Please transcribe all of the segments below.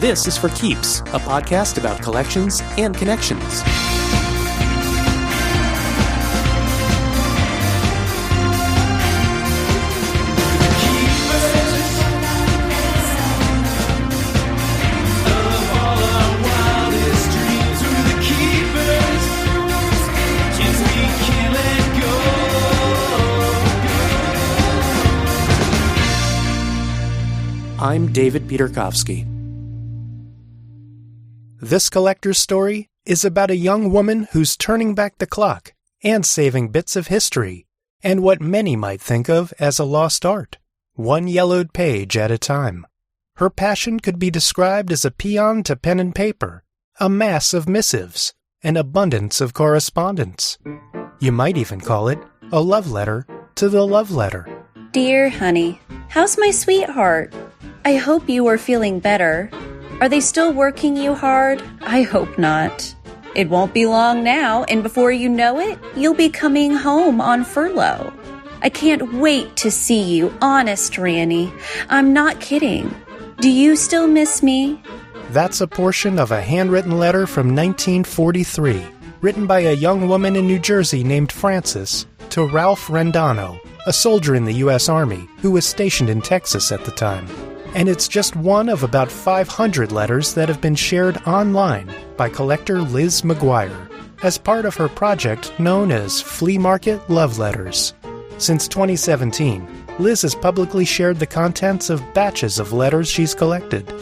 This is For Keeps, a podcast about collections and connections. I'm David Peterkowski. This collector's story is about a young woman who's turning back the clock and saving bits of history and what many might think of as a lost art, one yellowed page at a time. Her passion could be described as a paean to pen and paper, a mass of missives, an abundance of correspondence. You might even call it a love letter to the love letter. Dear honey, how's my sweetheart? I hope you are feeling better. Are they still working you hard? I hope not. It won't be long now, and before you know it, you'll be coming home on furlough. I can't wait to see you, honest, Ranny. I'm not kidding. Do you still miss me? That's a portion of a handwritten letter from 1943, written by a young woman in New Jersey named Frances to Ralph Rendano, a soldier in the U.S. Army who was stationed in Texas at the time. And it's just one of about 500 letters that have been shared online by collector Liz Maguire as part of her project known as Flea Market Love Letters. Since 2017, Liz has publicly shared the contents of batches of letters she's collected.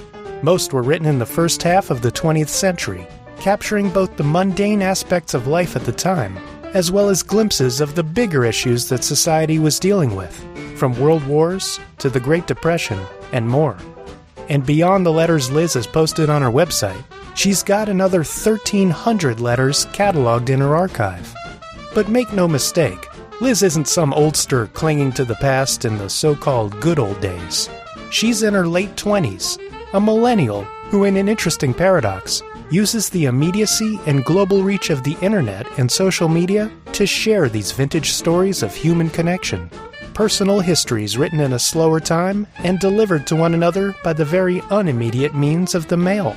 Most were written in the first half of the 20th century, capturing both the mundane aspects of life at the time, as well as glimpses of the bigger issues that society was dealing with, from world wars to the Great Depression and more. And beyond the letters Liz has posted on her website, she's got another 1,300 letters cataloged in her archive. But make no mistake, Liz isn't some oldster clinging to the past in the so-called good old days. She's in her late 20s, a millennial who, in an interesting paradox, uses the immediacy and global reach of the internet and social media to share these vintage stories of human connection. Personal histories written in a slower time and delivered to one another by the very unimmediate means of the mail.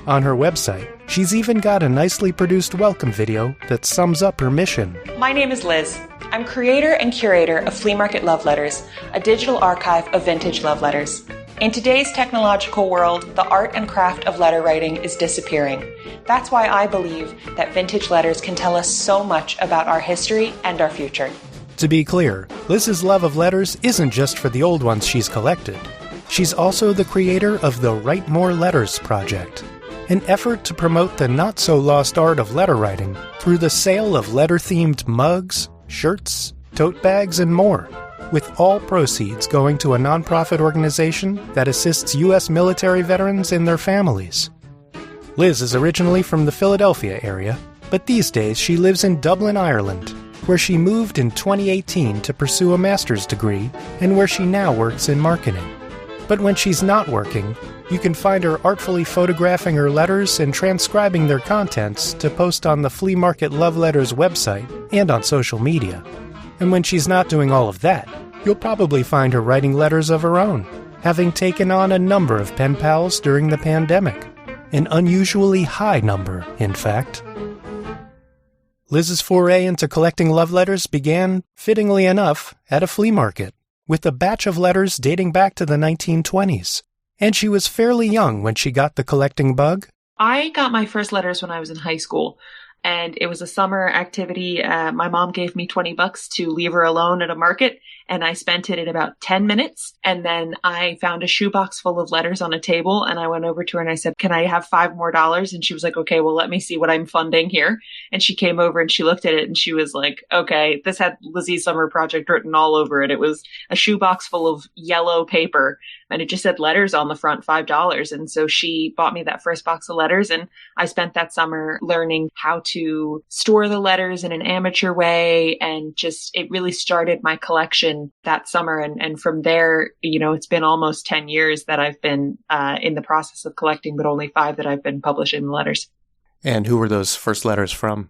On her website, she's even got a nicely produced welcome video that sums up her mission. My name is Liz. I'm creator and curator of Flea Market Love Letters, a digital archive of vintage love letters. In today's technological world, the art and craft of letter writing is disappearing. That's why I believe that vintage letters can tell us so much about our history and our future. To be clear, Liz's love of letters isn't just for the old ones she's collected. She's also the creator of the Write More Letters project, an effort to promote the not-so-lost art of letter writing through the sale of letter-themed mugs, shirts, tote bags, and more, with all proceeds going to a nonprofit organization that assists U.S. military veterans and their families. Liz is originally from the Philadelphia area, but these days she lives in Dublin, Ireland, where she moved in 2018 to pursue a master's degree and where she now works in marketing. But when she's not working, you can find her artfully photographing her letters and transcribing their contents to post on the Flea Market Love Letters website and on social media. And when she's not doing all of that, you'll probably find her writing letters of her own, having taken on a number of pen pals during the pandemic. An unusually high number, in fact. Liz's foray into collecting love letters began, fittingly enough, at a flea market, with a batch of letters dating back to the 1920s. And she was fairly young when she got the collecting bug. I got my first letters when I was in high school, and it was a summer activity. My mom gave me $20 to leave her alone at a market, and I spent it in about 10 minutes. And then I found a shoebox full of letters on a table, and I went over to her and I said, "Can I have $5 more?" And she was like, "Okay, well, let me see what I'm funding here." And she came over and she looked at it and she was like, "Okay, this had Lizzie's summer project written all over it." It was a shoebox full of yellow paper, and it just said letters on the front, $5. And so she bought me that first box of letters, and I spent that summer learning how to store the letters in an amateur way. And just, it really started my collection that summer. And from there, you know, it's been almost 10 years that I've been in the process of collecting, but only 5 that I've been publishing the letters. And who were those first letters from?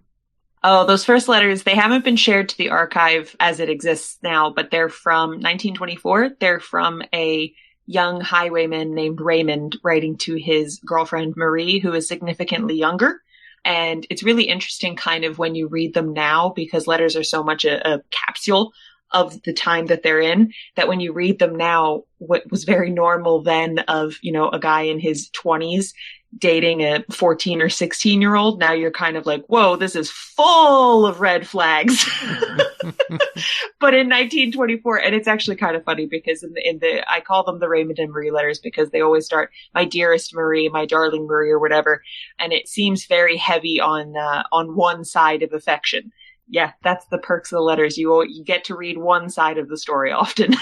Oh, those first letters, they haven't been shared to the archive as it exists now, but they're from 1924. They're from a young highwayman named Raymond writing to his girlfriend Marie, who is significantly younger. And it's really interesting kind of when you read them now, because letters are so much a capsule of the time that they're in, that when you read them now, what was very normal then of, a guy in his 20s dating a 14 or 16-year-old, now you're kind of like, whoa, this is full of red flags. But in 1924, and it's actually kind of funny because I call them the Raymond and Marie letters because they always start, my dearest Marie, my darling Marie, or whatever. And it seems very heavy on one side of affection. Yeah, that's the perks of the letters. You get to read one side of the story often.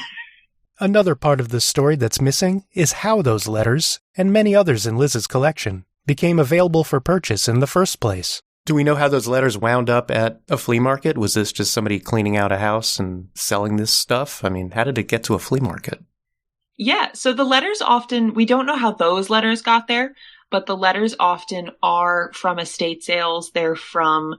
Another part of the story that's missing is how those letters, and many others in Liz's collection, became available for purchase in the first place. Do we know how those letters wound up at a flea market? Was this just somebody cleaning out a house and selling this stuff? I mean, how did it get to a flea market? Yeah, so the letters often, we don't know how those letters got there, but the letters often are from estate sales. They're from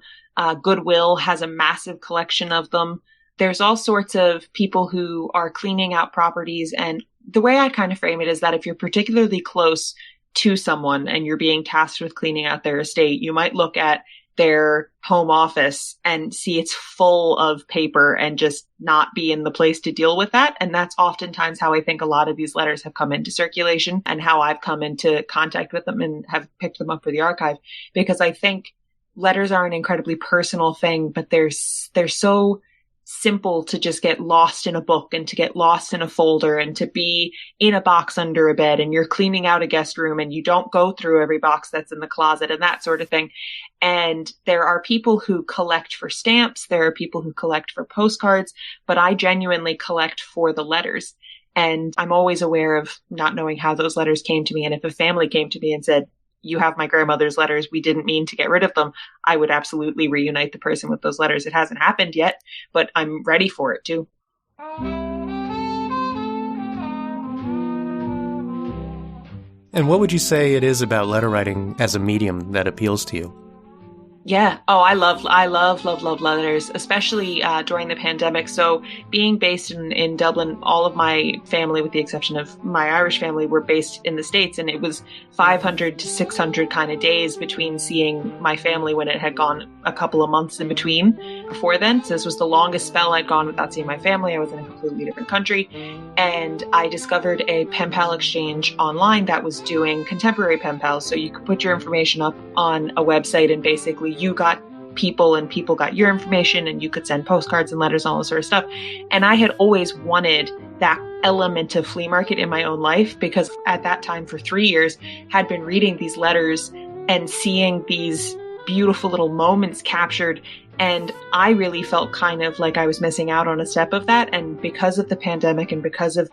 Goodwill has a massive collection of them. There's all sorts of people who are cleaning out properties. And the way I kind of frame it is that if you're particularly close to someone and you're being tasked with cleaning out their estate, you might look at their home office and see it's full of paper and just not be in the place to deal with that. And that's oftentimes how I think a lot of these letters have come into circulation and how I've come into contact with them and have picked them up for the archive, because I think letters are an incredibly personal thing, but they're so simple to just get lost in a book and to get lost in a folder and to be in a box under a bed and you're cleaning out a guest room and you don't go through every box that's in the closet and that sort of thing. And there are people who collect for stamps. There are people who collect for postcards, but I genuinely collect for the letters. And I'm always aware of not knowing how those letters came to me. And if a family came to me and said, you have my grandmother's letters, we didn't mean to get rid of them, I would absolutely reunite the person with those letters. It hasn't happened yet, but I'm ready for it too. And what would you say it is about letter writing as a medium that appeals to you? Yeah. Oh, I love letters, especially during the pandemic. So being based in Dublin, all of my family, with the exception of my Irish family, were based in the States. And it was 500 to 600 kind of days between seeing my family when it had gone a couple of months in between before then. So this was the longest spell I'd gone without seeing my family. I was in a completely different country. And I discovered a pen pal exchange online that was doing contemporary pen pals. So you could put your information up on a website and basically you got people and people got your information and you could send postcards and letters and all this sort of stuff. And I had always wanted that element of flea market in my own life because at that time for 3 years had been reading these letters and seeing these beautiful little moments captured. And I really felt kind of like I was missing out on a step of that. And because of the pandemic and because of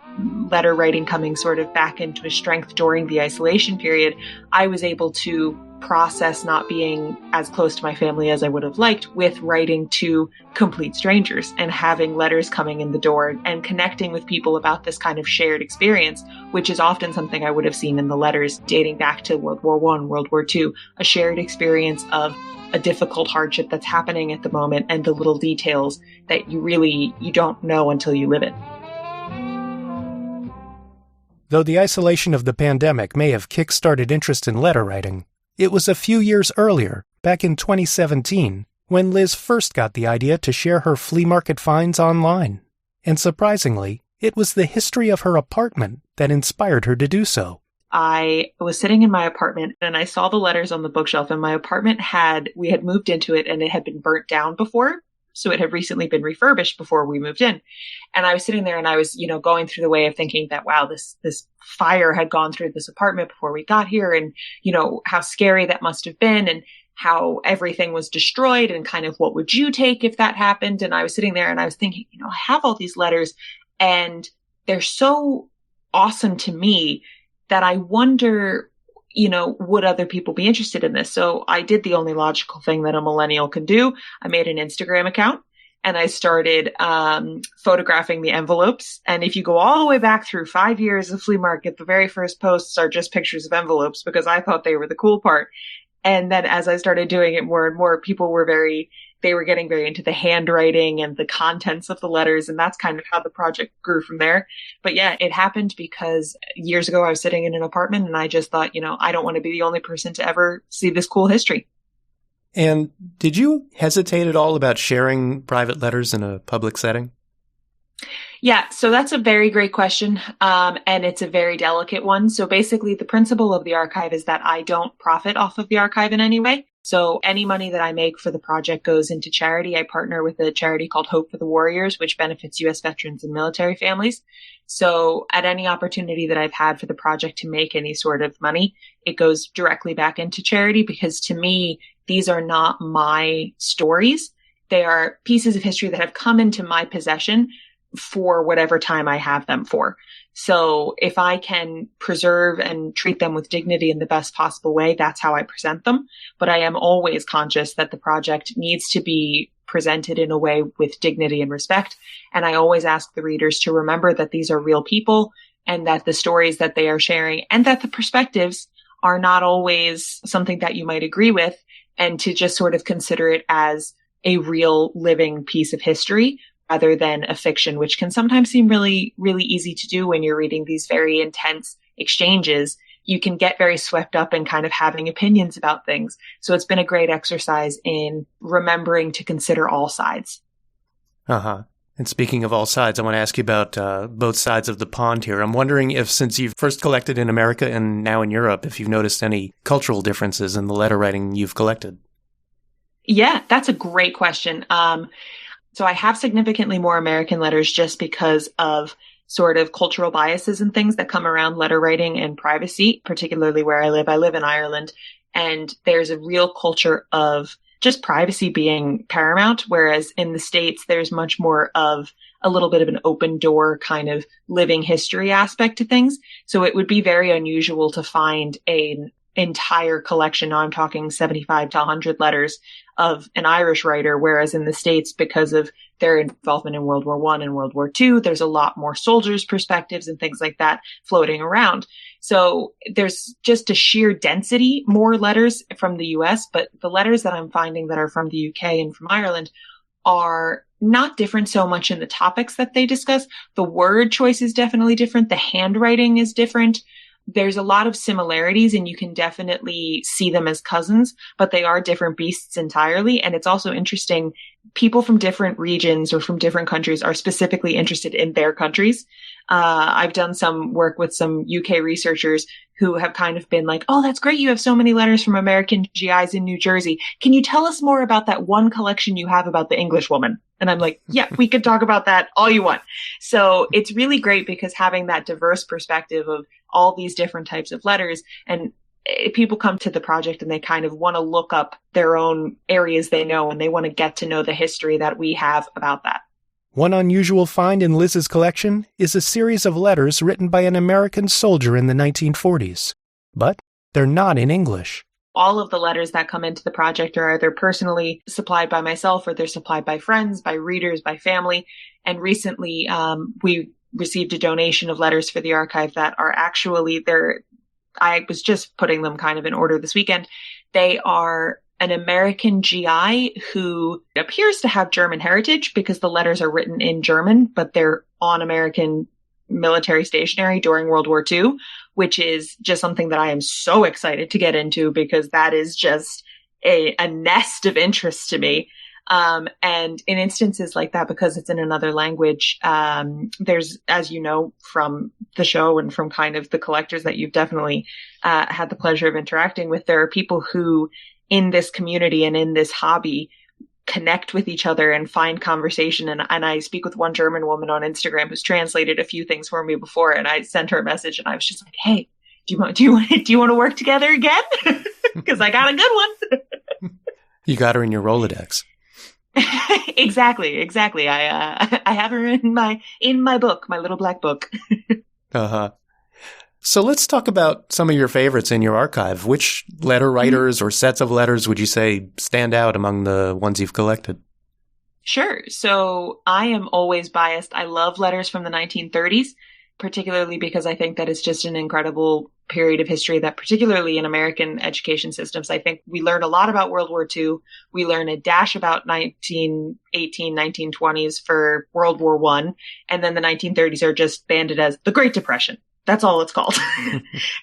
letter writing coming sort of back into a strength during the isolation period, I was able to process not being as close to my family as I would have liked with writing to complete strangers and having letters coming in the door and connecting with people about this kind of shared experience, which is often something I would have seen in the letters dating back to World War I, World War II, a shared experience of a difficult hardship that's happening at the moment and the little details that you don't know until you live it. Though the isolation of the pandemic may have kick-started interest in letter writing, it was a few years earlier, back in 2017, when Liz first got the idea to share her flea market finds online. And surprisingly, it was the history of her apartment that inspired her to do so. I was sitting in my apartment and I saw the letters on the bookshelf, and my apartment we had moved into it and it had been burnt down before. So it had recently been refurbished before we moved in. And I was sitting there and I was, going through the way of thinking that, wow, this fire had gone through this apartment before we got here. And, how scary that must have been and how everything was destroyed and kind of what would you take if that happened? And I was sitting there and I was thinking, I have all these letters and they're so awesome to me that I wonder, would other people be interested in this? So I did the only logical thing that a millennial can do. I made an Instagram account and I started photographing the envelopes. And if you go all the way back through 5 years of flea market, the very first posts are just pictures of envelopes because I thought they were the cool part. And then as I started doing it more and more, people were very they were getting very into the handwriting and the contents of the letters. And that's kind of how the project grew from there. But yeah, it happened because years ago I was sitting in an apartment and I just thought, I don't want to be the only person to ever see this cool history. And did you hesitate at all about sharing private letters in a public setting? Yeah, so that's a very great question, and it's a very delicate one. So basically, the principle of the archive is that I don't profit off of the archive in any way. So any money that I make for the project goes into charity. I partner with a charity called Hope for the Warriors, which benefits U.S. veterans and military families. So at any opportunity that I've had for the project to make any sort of money, it goes directly back into charity, because to me, these are not my stories. They are pieces of history that have come into my possession for whatever time I have them for. So if I can preserve and treat them with dignity in the best possible way, that's how I present them. But I am always conscious that the project needs to be presented in a way with dignity and respect. And I always ask the readers to remember that these are real people, and that the stories that they are sharing and that the perspectives are not always something that you might agree with, and to just sort of consider it as a real living piece of history rather than a fiction, which can sometimes seem really, really easy to do when you're reading these very intense exchanges. You can get very swept up in kind of having opinions about things. So it's been a great exercise in remembering to consider all sides. Uh-huh. And speaking of all sides, I want to ask you about both sides of the pond here. I'm wondering if, since you've first collected in America and now in Europe, if you've noticed any cultural differences in the letter writing you've collected. Yeah, that's a great question. So I have significantly more American letters just because of sort of cultural biases and things that come around letter writing and privacy, particularly where I live. I live in Ireland, and there's a real culture of just privacy being paramount, whereas in the States, there's much more of a little bit of an open door kind of living history aspect to things. So it would be very unusual to find an entire collection. Now I'm talking 75 to 100 letters of an Irish writer, whereas in the States, because of their involvement in World War I and World War II, there's a lot more soldiers' perspectives and things like that floating around. So there's just a sheer density, more letters from the US, but the letters that I'm finding that are from the UK and from Ireland are not different so much in the topics that they discuss. The word choice is definitely different. The handwriting is different. There's a lot of similarities, and you can definitely see them as cousins, but they are different beasts entirely. And it's also interesting. People from different regions or from different countries are specifically interested in their countries. I've done some work with some UK researchers who have kind of been like, oh, that's great. You have so many letters from American GIs in New Jersey. Can you tell us more about that one collection you have about the English woman? And I'm like, yeah, we could talk about that all you want. So it's really great because having that diverse perspective of all these different types of letters, and people come to the project and they kind of want to look up their own areas they know, and they want to get to know the history that we have about that. One unusual find in Liz's collection is a series of letters written by an American soldier in the 1940s. But they're not in English. All of the letters that come into the project are either personally supplied by myself, or they're supplied by friends, by readers, by family. And recently, we received a donation of letters for the archive that are actually there. I was just putting them kind of in order this weekend. They are an American GI who appears to have German heritage because the letters are written in German, but they're on American military stationery during World War II, which is just something that I am so excited to get into because that is just a nest of interest to me. And in instances like that, because it's in another language, there's, as you know, from the show and from kind of the collectors that you've definitely had the pleasure of interacting with, there are people who in this community and in this hobby connect with each other and find conversation. And I speak with one German woman on Instagram who's translated a few things for me before. And I sent her a message and I was just like, hey, do you want to work together again? Because I got a good one. You got her in your Rolodex. Exactly. I have her in my book, my little black book. Uh-huh. So let's talk about some of your favorites in your archive. Which letter writers or sets of letters would you say stand out among the ones you've collected? Sure. So I am always biased. I love letters from the 1930s, particularly because I think that it's just an incredible period of history that, particularly in American education systems, I think we learn a lot about World War II. We learn a dash about 1918, 1920s for World War I. And then the 1930s are just banded as the Great Depression. That's all it's called.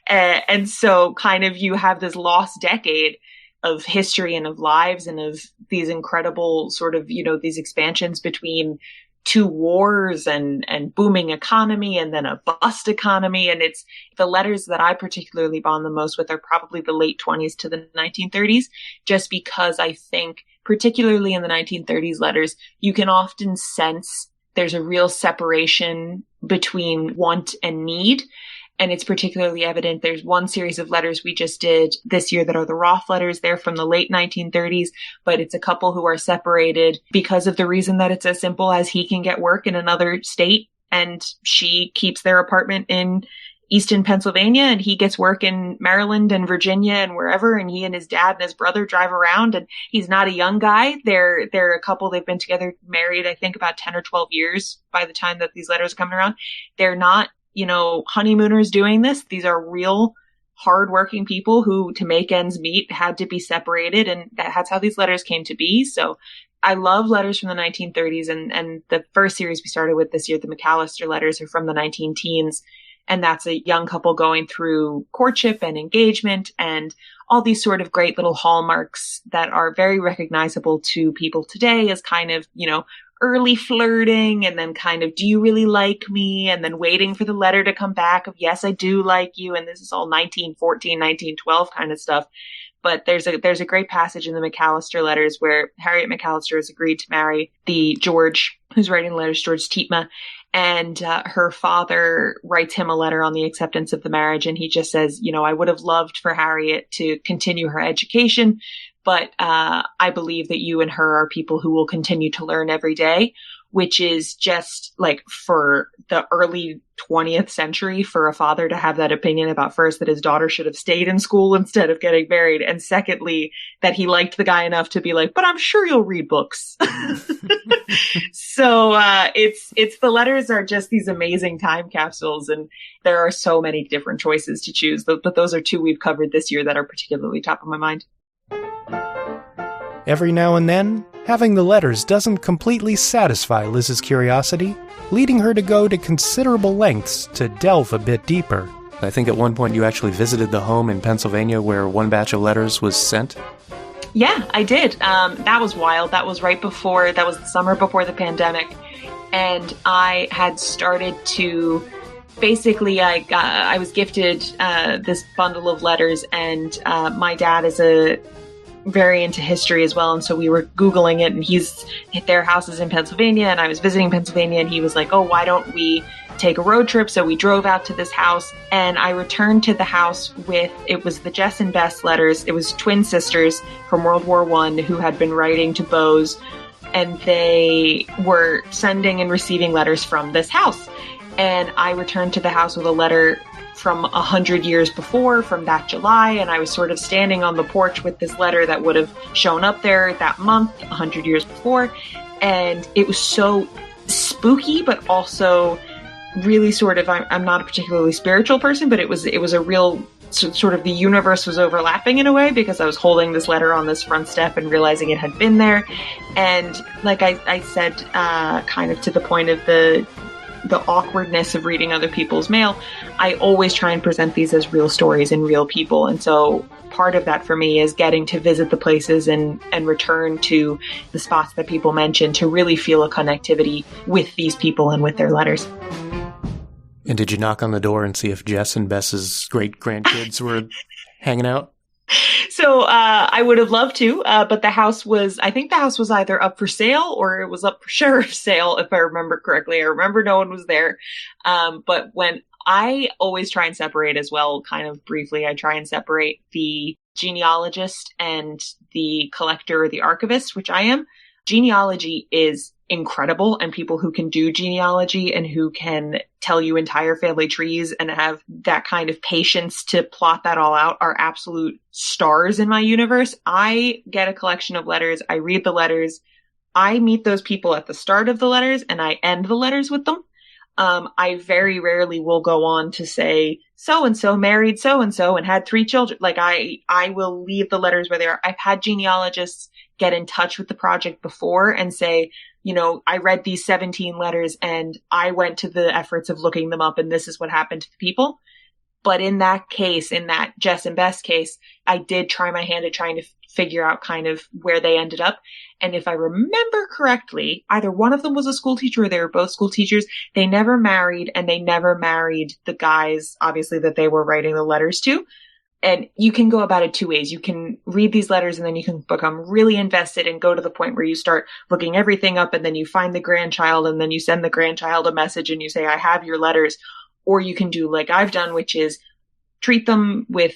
And so kind of you have this lost decade of history and of lives and of these incredible sort of, these expansions between two wars and booming economy and then a bust economy. And it's the letters that I particularly bond the most with are probably the late 20s to the 1930s, just because I think particularly in the 1930s letters, you can often sense there's a real separation between want and need. And it's particularly evident. There's one series of letters we just did this year that are the Roth letters. They're from the late 1930s, but it's a couple who are separated because of the reason that it's as simple as he can get work in another state and she keeps their apartment in Easton, Pennsylvania, and he gets work in Maryland and Virginia and wherever. And he and his dad and his brother drive around, and he's not a young guy. They're a couple. They've been together, married, I think about 10 or 12 years by the time that these letters are coming around. They're not, honeymooners doing this. These are real hardworking people who, to make ends meet, had to be separated. And that's how these letters came to be. So I love letters from the 1930s. And the first series we started with this year, the McAllister letters, are from the 19-teens. And that's a young couple going through courtship and engagement and all these sort of great little hallmarks that are very recognizable to people today as kind of, early flirting and then kind of, do you really like me? And then waiting for the letter to come back of, yes, I do like you. And this is all 1914, 1912 kind of stuff. But there's a great passage in the McAllister letters where Harriet McAllister has agreed to marry the George, who's writing letters, George Tietma. And her father writes him a letter on the acceptance of the marriage. And he just says, I would have loved for Harriet to continue her education, but I believe that you and her are people who will continue to learn every day, which is just like for the early 20th century for a father to have that opinion about, first, that his daughter should have stayed in school instead of getting married. And secondly, that he liked the guy enough to be like, but I'm sure you'll read books. So it's the letters are just these amazing time capsules. And there are so many different choices to choose. But those are two we've covered this year that are particularly top of my mind. Every now and then, having the letters doesn't completely satisfy Liz's curiosity, leading her to go to considerable lengths to delve a bit deeper. I think at one point you actually visited the home in Pennsylvania where one batch of letters was sent. Yeah, I did. That was wild. That was that was the summer before the pandemic. And I had started to, basically, I was gifted this bundle of letters, and my dad is very into history as well. And so we were Googling it, and their house is in Pennsylvania, and I was visiting Pennsylvania, and he was like, oh, why don't we take a road trip? So we drove out to this house, and I returned to the house it was the Jess and Bess letters. It was twin sisters from World War I who had been writing to Bose, and they were sending and receiving letters from this house. And I returned to the house with a letter from 100 years before, from that July, and I was sort of standing on the porch with this letter that would have shown up there that month, 100 years before, and it was so spooky, but also really sort of, I'm not a particularly spiritual person, but it was a real sort of, the universe was overlapping in a way, because I was holding this letter on this front step and realizing it had been there. And like I said, kind of to the point of the awkwardness of reading other people's mail, I always try and present these as real stories and real people. And so part of that for me is getting to visit the places and return to the spots that people mention to really feel a connectivity with these people and with their letters. And did you knock on the door and see if Jess and Bess's great-grandkids were hanging out? So I would have loved to, but I think the house was either up for sale or it was up for sheriff's sale, if I remember correctly. I remember no one was there. But when I always try and separate as well, kind of briefly, I try and separate the genealogist and the collector or the archivist, which I am. Genealogy is incredible, and people who can do genealogy and who can tell you entire family trees and have that kind of patience to plot that all out are absolute stars in my universe. I get a collection of letters. I read the letters. I meet those people at the start of the letters and I end the letters with them. I very rarely will go on to say, so-and-so married so-and-so and had 3 children. Like I will leave the letters where they are. I've had genealogists get in touch with the project before and say, I read these 17 letters and I went to the efforts of looking them up and this is what happened to the people. But in that case, in that Jess and Bess case, I did try my hand at trying to figure out kind of where they ended up. And if I remember correctly, either one of them was a school teacher or they were both school teachers. They never married, and they never married the guys, obviously, that they were writing the letters to. And you can go about it 2 ways. You can read these letters and then you can become really invested and go to the point where you start looking everything up and then you find the grandchild and then you send the grandchild a message and you say, I have your letters. Or you can do like I've done, which is treat them with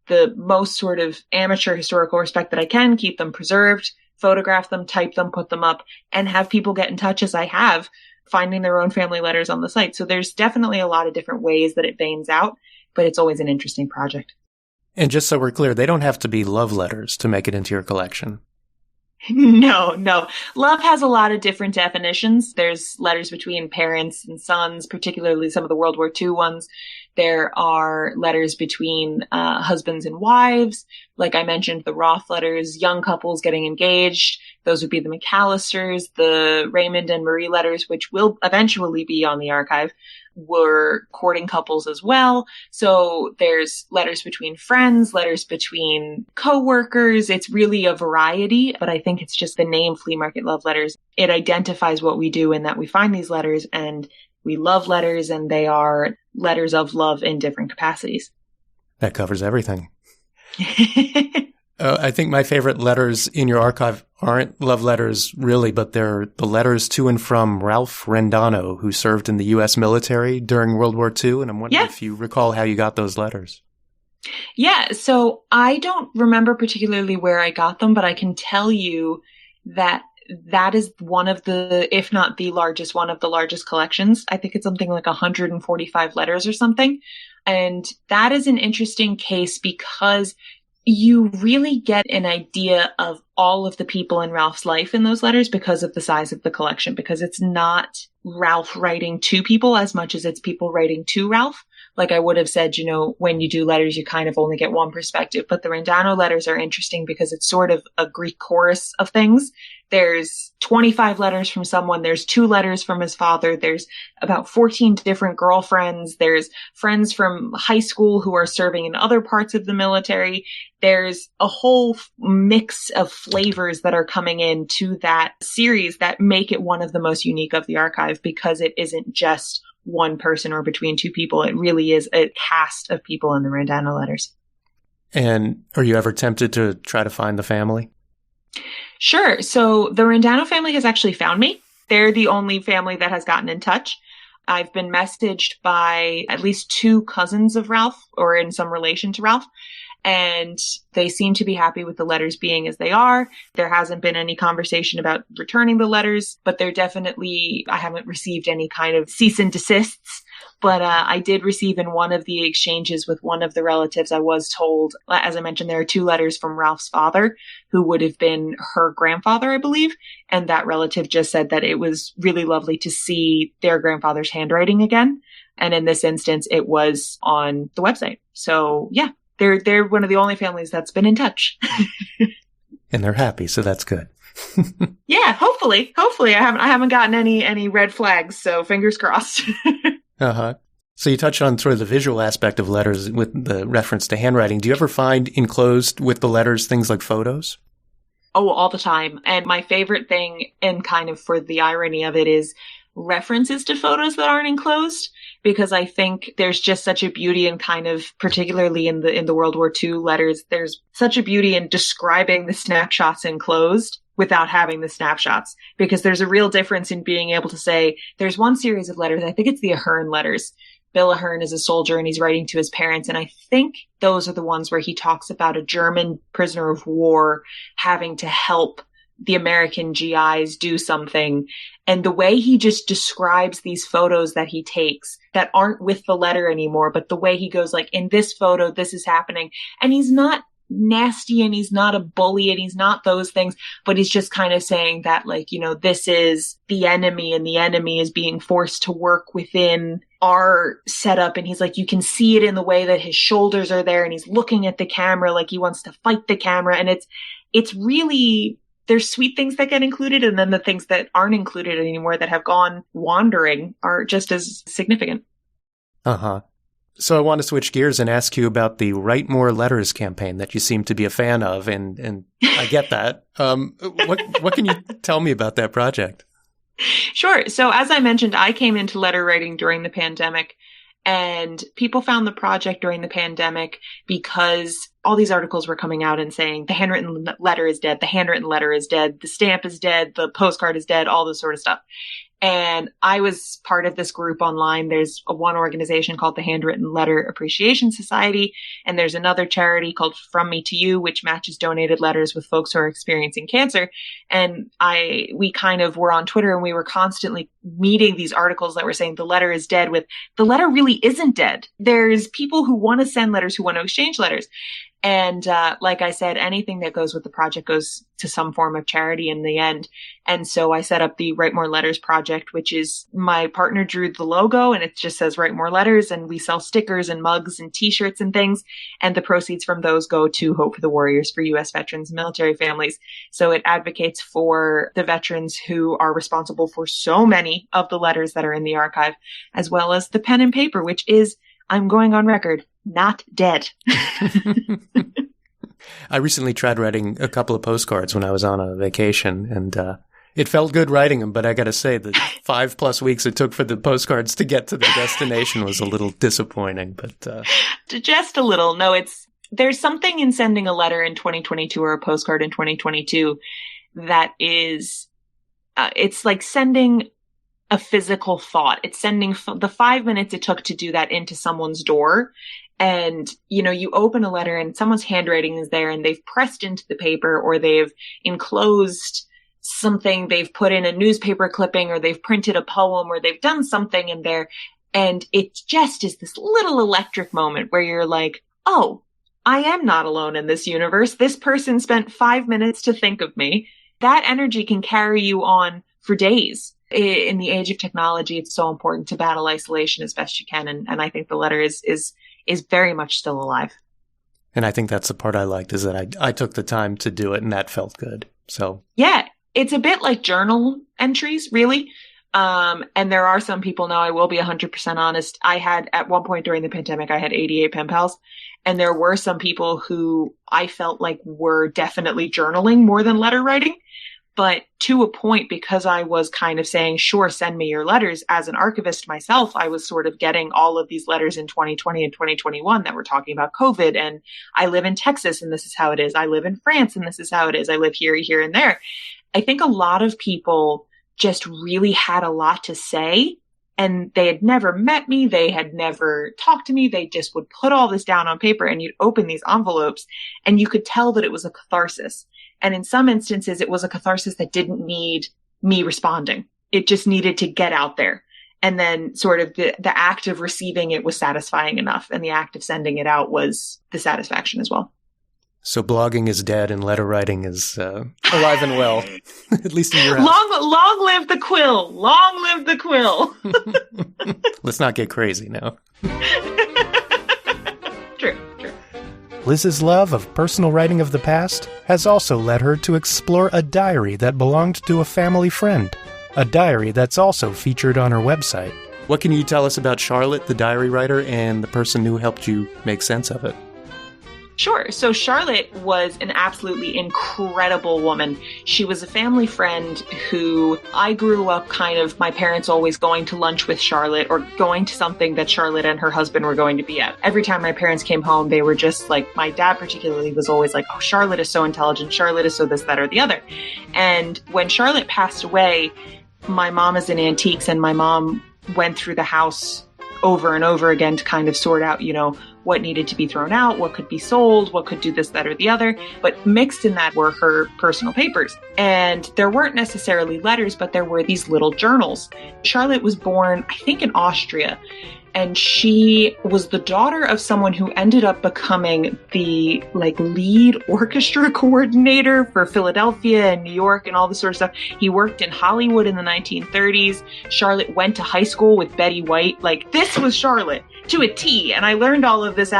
the most sort of amateur historical respect that I can, keep them preserved, photograph them, type them, put them up, and have people get in touch as I have, finding their own family letters on the site. So there's definitely a lot of different ways that it veins out, but it's always an interesting project. And just so we're clear, they don't have to be love letters to make it into your collection. No. Love has a lot of different definitions. There's letters between parents and sons, particularly some of the World War II ones. There are letters between husbands and wives. Like I mentioned, the Roth letters, young couples getting engaged. Those would be the McAllisters. The Raymond and Marie letters, which will eventually be on the archive, were courting couples as well. So there's letters between friends, letters between coworkers. It's really a variety, but I think it's just the name Flea Market Love Letters. It identifies what we do in that we find these letters and we love letters, and they are letters of love in different capacities. That covers everything. I think my favorite letters in your archive aren't love letters, really, but they're the letters to and from Ralph Rendano, who served in the U.S. military during World War II. And I'm wondering if you recall how you got those letters. Yeah, so I don't remember particularly where I got them, but I can tell you that is one of the, if not the largest, one of the largest collections. I think it's something like 145 letters or something. And that is an interesting case because you really get an idea of all of the people in Ralph's life in those letters because of the size of the collection, because it's not Ralph writing to people as much as it's people writing to Ralph. Like I would have said, when you do letters, you kind of only get one perspective, but the Rendano letters are interesting because it's sort of a Greek chorus of things. There's 25 letters from someone. There's 2 letters from his father. There's about 14 different girlfriends. There's friends from high school who are serving in other parts of the military. There's a whole mix of flavors that are coming into that series that make it one of the most unique of the archive because it isn't just one person or between 2 people. It really is a cast of people in the Rendano letters. And are you ever tempted to try to find the family? Sure. So the Rendano family has actually found me. They're the only family that has gotten in touch. I've been messaged by at least 2 cousins of Ralph or in some relation to Ralph. And they seem to be happy with the letters being as they are. There hasn't been any conversation about returning the letters, but I haven't received any kind of cease and desists. But I did receive in one of the exchanges with one of the relatives, I was told, as I mentioned, there are 2 letters from Ralph's father, who would have been her grandfather, I believe. And that relative just said that it was really lovely to see their grandfather's handwriting again. And in this instance, it was on the website. So yeah. They're one of the only families that's been in touch. And they're happy, so that's good. Yeah, hopefully. I haven't gotten any red flags, so fingers crossed. Uh-huh. So you touched on sort of the visual aspect of letters with the reference to handwriting. Do you ever find enclosed with the letters things like photos? Oh, all the time. And my favorite thing, and kind of for the irony of it, is references to photos that aren't enclosed, because I think there's just such a beauty in kind of, particularly in the World War II letters, there's such a beauty in describing the snapshots enclosed without having the snapshots, because there's a real difference in being able to say, there's one series of letters, I think it's the Ahern letters. Bill Ahern is a soldier and he's writing to his parents. And I think those are the ones where he talks about a German prisoner of war having to help the American GIs do something. And the way he just describes these photos that he takes that aren't with the letter anymore, but the way he goes like, in this photo, this is happening. And he's not nasty and he's not a bully and he's not those things, but he's just kind of saying that, like, you know, this is the enemy and the enemy is being forced to work within our setup. And he's like, you can see it in the way that his shoulders are there and he's looking at the camera like he wants to fight the camera. And it's really, there's sweet things that get included, and then the things that aren't included anymore that have gone wandering are just as significant. Uh-huh. So I want to switch gears and ask you about the Write More Letters campaign that you seem to be a fan of, and I get that. What can you tell me about that project? Sure. So as I mentioned, I came into letter writing during the pandemic, and people found the project during the pandemic because all these articles were coming out and saying the handwritten letter is dead, the handwritten letter is dead, the stamp is dead, the postcard is dead, all this sort of stuff. And I was part of this group online. There's one organization called the Handwritten Letter Appreciation Society, and there's another charity called From Me to You, which matches donated letters with folks who are experiencing cancer. And we kind of were on Twitter, and we were constantly meeting these articles that were saying the letter is dead with the letter really isn't dead. There's people who want to send letters, who want to exchange letters. And like I said, anything that goes with the project goes to some form of charity in the end. And so I set up the Write More Letters project, which is my partner drew the logo, and it just says Write More Letters, and we sell stickers and mugs and t-shirts and things. And the proceeds from those go to Hope for the Warriors for U.S. veterans and military families. So it advocates for the veterans who are responsible for so many of the letters that are in the archive, as well as the pen and paper, which is, I'm going on record, not dead. I recently tried writing a couple of postcards when I was on a vacation, and it felt good writing them, but I got to say the 5+ weeks it took for the postcards to get to their destination was a little disappointing. But just a little. No, there's something in sending a letter in 2022 or a postcard in 2022 that is, it's like sending a physical thought. It's sending the 5 minutes it took to do that into someone's door. And, you know, you open a letter and someone's handwriting is there and they've pressed into the paper, or they've enclosed something, they've put in a newspaper clipping, or they've printed a poem, or they've done something in there. And it just is this little electric moment where you're like, oh, I am not alone in this universe. This person spent 5 minutes to think of me. That energy can carry you on for days. In the age of technology, it's so important to battle isolation as best you can. And I think the letter is very much still alive. And I think that's the part I liked, is that I took the time to do it, and that felt good. So yeah, it's a bit like journal entries, really. And there are some people, now I will be 100% honest, I had at one point during the pandemic, I had 88 pen pals. And there were some people who I felt like were definitely journaling more than letter writing. But to a point, because I was kind of saying, sure, send me your letters. As an archivist myself, I was sort of getting all of these letters in 2020 and 2021 that were talking about COVID. And I live in Texas, and this is how it is. I live in France, and this is how it is. I live here, here, and there. I think a lot of people just really had a lot to say, and they had never met me. They had never talked to me. They just would put all this down on paper, and you'd open these envelopes, and you could tell that it was a catharsis. And in some instances, it was a catharsis that didn't need me responding. It just needed to get out there. And then sort of the act of receiving it was satisfying enough. And the act of sending it out was the satisfaction as well. So blogging is dead and letter writing is alive and well, at least in your house. Long live the quill. Long live the quill. Let's not get crazy now. True. Liz's love of personal writing of the past has also led her to explore a diary that belonged to a family friend, a diary that's also featured on her website. What can you tell us about Charlotte, the diary writer, and the person who helped you make sense of it? Sure. So Charlotte was an absolutely incredible woman. She was a family friend who I grew up my parents always going to lunch with Charlotte, or going to something that Charlotte and her husband were going to be at. Every time my parents came home, they were just like, my dad particularly was always like, oh, Charlotte is so intelligent. Charlotte is so this, that, or the other. And when Charlotte passed away, my mom is in antiques, and my mom went through the house over and over again to kind of sort out, what needed to be thrown out, what could be sold, what could do this, that, or the other. But mixed in that were her personal papers. And there weren't necessarily letters, but there were these little journals. Charlotte was born, I think, in Austria. And she was the daughter of someone who ended up becoming the lead orchestra coordinator for Philadelphia and New York and all this sort of stuff. He worked in Hollywood in the 1930s. Charlotte went to high school with Betty White. This was Charlotte to a T. And I learned all of this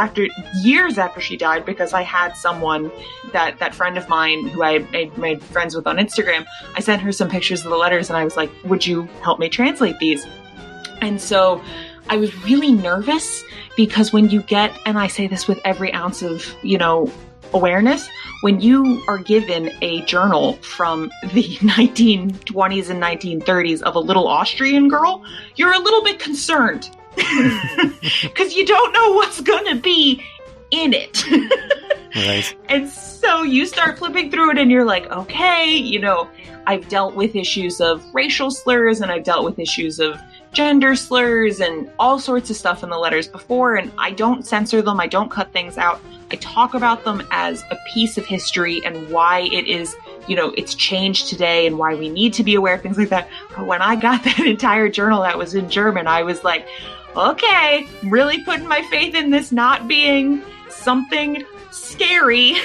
years after she died, because I had someone, that friend of mine who I made friends with on Instagram, I sent her some pictures of the letters and I was like, would you help me translate these? And so I was really nervous, because when you get, and I say this with every ounce of, awareness, when you are given a journal from the 1920s and 1930s of a little Austrian girl, you're a little bit concerned because you don't know what's going to be in it. Right. And so you start flipping through it and you're like, okay, I've dealt with issues of racial slurs and I've dealt with issues of gender slurs and all sorts of stuff in the letters before, and I don't censor them. I don't cut things out. I talk about them as a piece of history and why it is, it's changed today and why we need to be aware of things like that. But when I got that entire journal that was in German, I was like, okay, I'm really putting my faith in this not being something scary.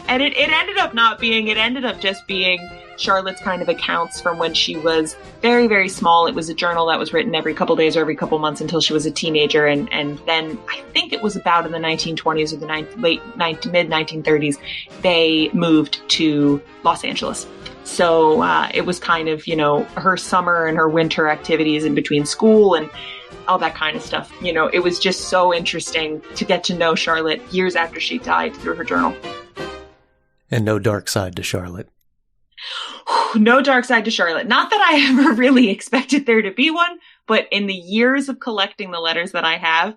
And it ended up not being, it ended up just being Charlotte's kind of accounts from when she was very, very small. It was a journal that was written every couple days or every couple months until she was a teenager. And then I think it was about in the 1920s or the mid-1930s, they moved to Los Angeles. So it was kind of, her summer and her winter activities in between school and all that kind of stuff. It was just so interesting to get to know Charlotte years after she died through her journal. And no dark side to Charlotte. No dark side to Charlotte. Not that I ever really expected there to be one, but in the years of collecting the letters that I have,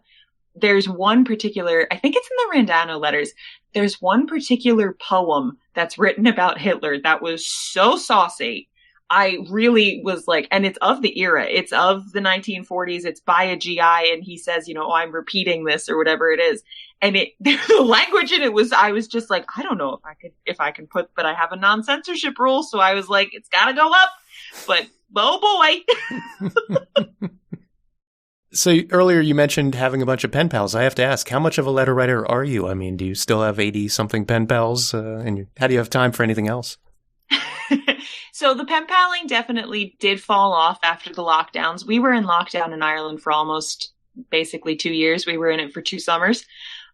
there's one particular, I think it's in the Randano letters, there's one particular poem that's written about Hitler that was so saucy. I really was like, and it's of the era. It's of the 1940s. It's by a GI, and he says, I'm repeating this or whatever it is. And the language in it was, I was just like, I don't know if I can put, but I have a non-censorship rule. So I was like, it's gotta go up, but oh boy. So earlier you mentioned having a bunch of pen pals. I have to ask, how much of a letter writer are you? I mean, do you still have 80 something pen pals? And how do you have time for anything else? So the pen paling definitely did fall off after the lockdowns. We were in lockdown in Ireland for almost basically 2 years. We were in it for 2 summers.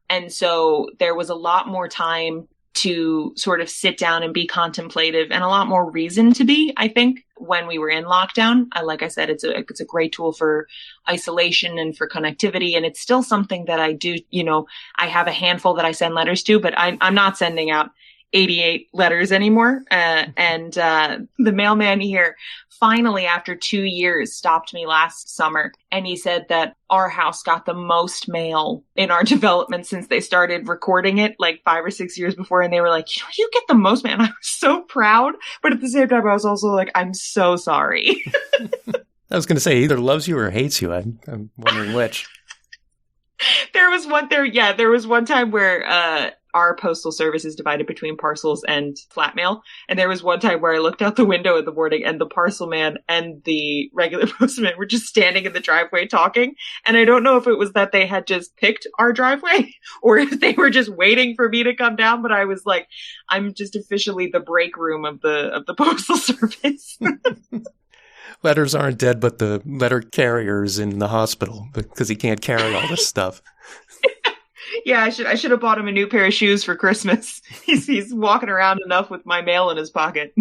And so there was a lot more time to sort of sit down and be contemplative and a lot more reason to be, I think, when we were in lockdown. Like I said, it's a great tool for isolation and for connectivity. And it's still something that I do, I have a handful that I send letters to, but I'm not sending out 88 letters anymore. And the mailman here finally, after 2 years, stopped me last summer. And he said that our house got the most mail in our development since they started recording it 5 or 6 years before. And they were like, you get the most mail. And I was so proud. But at the same time, I was also like, I'm so sorry. I was going to say, either loves you or hates you. I'm wondering which. There was one time where our postal service is divided between parcels and flat mail. And there was one time where I looked out the window in the morning and the parcel man and the regular postman were just standing in the driveway talking. And I don't know if it was that they had just picked our driveway or if they were just waiting for me to come down. But I was like, I'm just officially the break room of the postal service. Letters aren't dead, but the letter carrier's in the hospital because he can't carry all this stuff. Yeah, I should have bought him a new pair of shoes for Christmas. He's walking around enough with my mail in his pocket.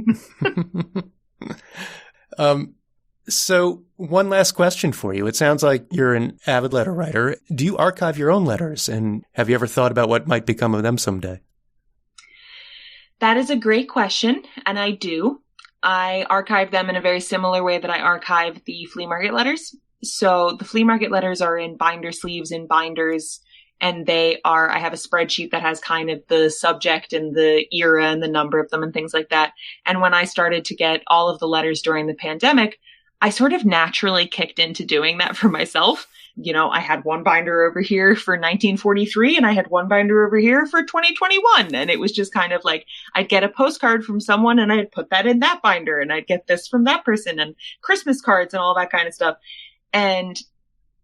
So one last question for you. It sounds like you're an avid letter writer. Do you archive your own letters? And have you ever thought about what might become of them someday? That is a great question. And I do. I archive them in a very similar way that I archive the flea market letters. So the flea market letters are in binder sleeves and binders. And I have a spreadsheet that has kind of the subject and the era and the number of them and things like that. And when I started to get all of the letters during the pandemic, I sort of naturally kicked into doing that for myself. I had one binder over here for 1943 and I had one binder over here for 2021. And it was just kind of like, I'd get a postcard from someone and I'd put that in that binder and I'd get this from that person and Christmas cards and all that kind of stuff. And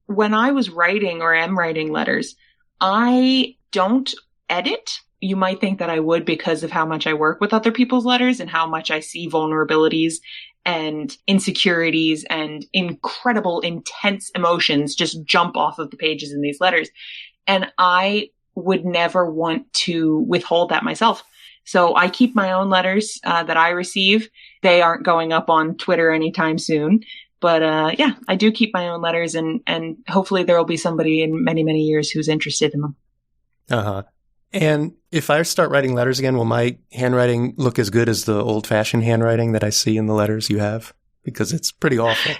when I was writing or am writing letters, I don't edit. You might think that I would because of how much I work with other people's letters and how much I see vulnerabilities and insecurities and incredible, intense emotions just jump off of the pages in these letters. And I would never want to withhold that myself. So I keep my own letters that I receive. They aren't going up on Twitter anytime soon. But yeah, I do keep my own letters, and hopefully there will be somebody in many, many years who's interested in them. Uh-huh. And if I start writing letters again, will my handwriting look as good as the old-fashioned handwriting that I see in the letters you have? Because it's pretty awful.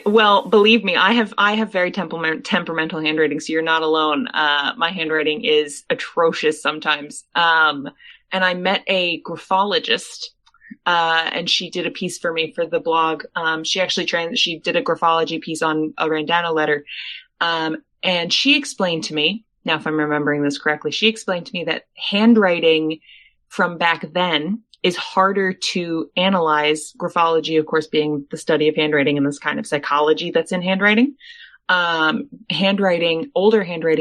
Well, believe me, I have very temperamental handwriting, so you're not alone. My handwriting is atrocious sometimes. And I met a graphologist, and she did a piece for me for the blog. She did a graphology piece on a Randano letter. And she explained to me, now if I'm remembering this correctly, she explained to me that handwriting from back then is harder to analyze. Graphology, of course, being the study of handwriting and this kind of psychology that's in handwriting. Older handwriting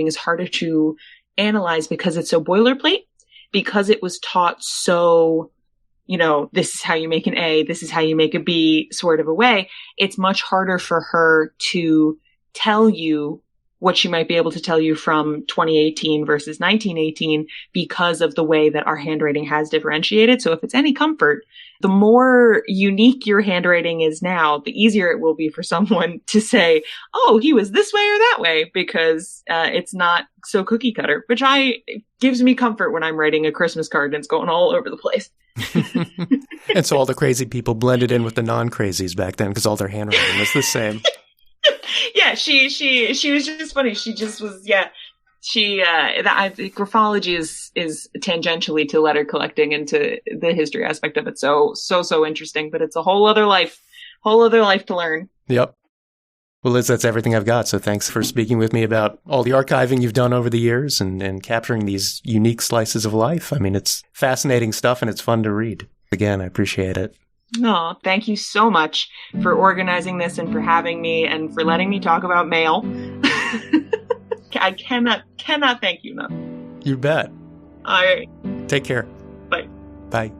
is harder to analyze because it's so boilerplate, because it was taught so, this is how you make an A, this is how you make a B sort of a way. It's much harder for her to tell you what she might be able to tell you from 2018 versus 1918 because of the way that our handwriting has differentiated. So if it's any comfort, the more unique your handwriting is now, the easier it will be for someone to say, oh, he was this way or that way, because it's not so cookie cutter, which gives me comfort when I'm writing a Christmas card and it's going all over the place. And so all the crazy people blended in with the non-crazies back then because all their handwriting was the same. Yeah, she was just funny. She just was, yeah. Graphology is tangentially to letter collecting and to the history aspect of it. So interesting, but it's a whole other life to learn. Yep. Well, Liz, that's everything I've got. So thanks for speaking with me about all the archiving you've done over the years and capturing these unique slices of life. I mean, it's fascinating stuff and it's fun to read. Again, I appreciate it. Oh, thank you so much for organizing this and for having me and for letting me talk about mail. I cannot thank you enough. You bet. All right. Take care. Bye. Bye.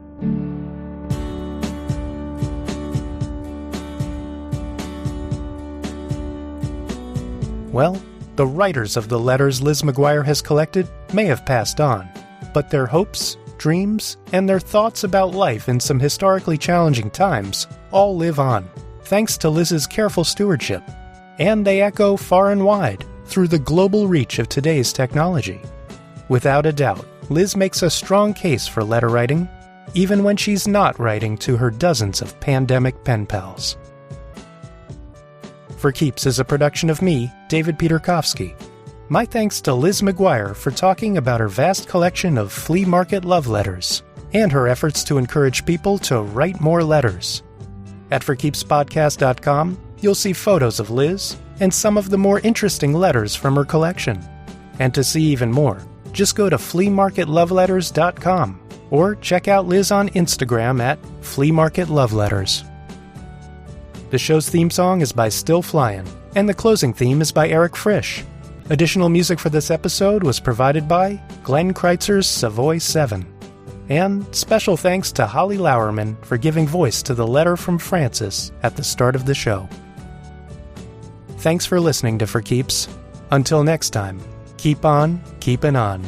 Well, the writers of the letters Liz Maguire has collected may have passed on, but their hopes, dreams, and their thoughts about life in some historically challenging times all live on, thanks to Liz's careful stewardship. And they echo far and wide through the global reach of today's technology. Without a doubt, Liz makes a strong case for letter writing, even when she's not writing to her dozens of pandemic pen pals. For Keeps is a production of me, David Peterkowski. My thanks to Liz Maguire for talking about her vast collection of flea market love letters and her efforts to encourage people to write more letters. At forkeepspodcast.com, you'll see photos of Liz and some of the more interesting letters from her collection. And to see even more, just go to fleamarketloveletters.com or check out Liz on Instagram at fleamarketloveletters. The show's theme song is by Still Flyin, and the closing theme is by Eric Frisch. Additional music for this episode was provided by Glenn Kreitzer's Savoy 7. And special thanks to Holly Lauerman for giving voice to the letter from Francis at the start of the show. Thanks for listening to For Keeps. Until next time, keep on keeping on.